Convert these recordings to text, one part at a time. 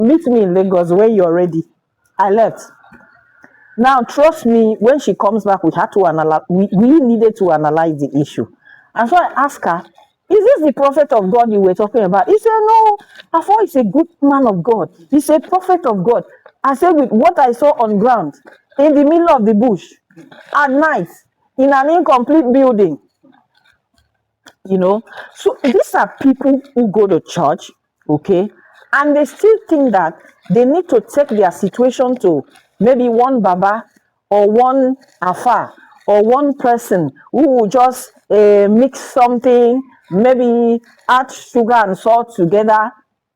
meet me in Lagos when you're ready. I left. Now, trust me, when she comes back, we had to analyze, we needed to analyze the issue. And so I asked her, is this the prophet of God you were talking about? He said, no, I thought he's a good man of God. He's a prophet of God. I said, with what I saw on ground, in the middle of the bush, at night, in an incomplete building, you know. So these are people who go to church, okay, and they still think that they need to take their situation to maybe one baba or one afa or one person who will just mix something, maybe add sugar and salt together,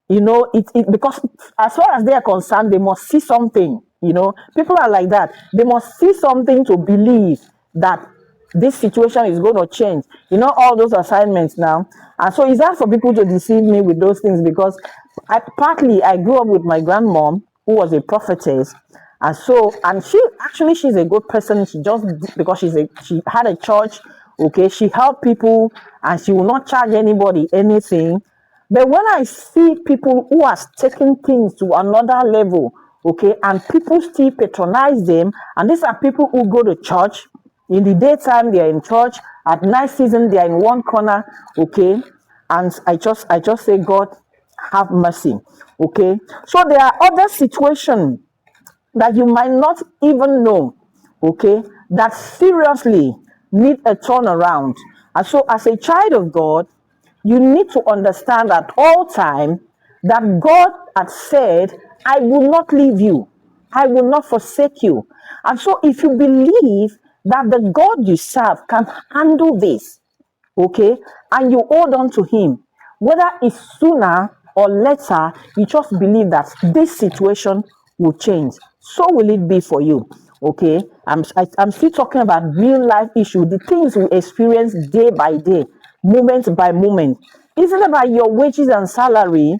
you know. It because as far as they are concerned, they must see something, you know. People are like that. They must see something to believe that this situation is going to change, you know, all those assignments now. And so it's hard for people to deceive me with those things, because I grew up with my grandmom, who was a prophetess. And so, and she's a good person. She just, because she had a church, okay, she helped people, and she will not charge anybody anything. But when I see people who are taking things to another level, okay, and people still patronize them, and these are people who go to church. In the daytime, they are in church. At night season, they are in one corner, okay? And I just say, God, have mercy, okay? So there are other situations that you might not even know, okay, that seriously need a turnaround. And so as a child of God, you need to understand at all time that God had said, I will not leave you. I will not forsake you. And so if you believe that the God you serve can handle this, okay, and you hold on to him, whether it's sooner or later, you just believe that this situation will change. So will it be for you, okay? I'm still talking about real life issues, the things we experience day by day, moment by moment. Isn't about your wages and salary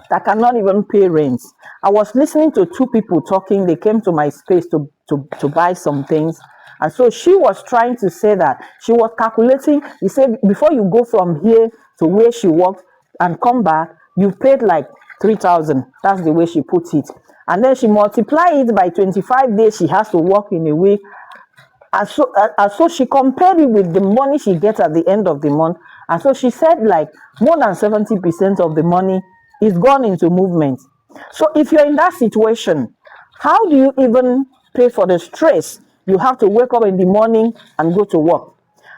that cannot even pay rent. I was listening to two people talking. They came to my space to buy some things. And so she was trying to say that she was calculating. He said, before you go from here to where she worked and come back, you paid like 3,000. That's the way she put it. And then she multiplied it by 25 days she has to work in a week. And so she compared it with the money she gets at the end of the month. And so she said like more than 70% of the money is gone into movement. So if you're in that situation, how do you even pay for the stress? You have to wake up in the morning and go to work.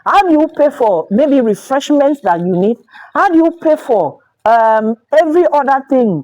How do you pay for maybe refreshments that you need? How do you pay for every other thing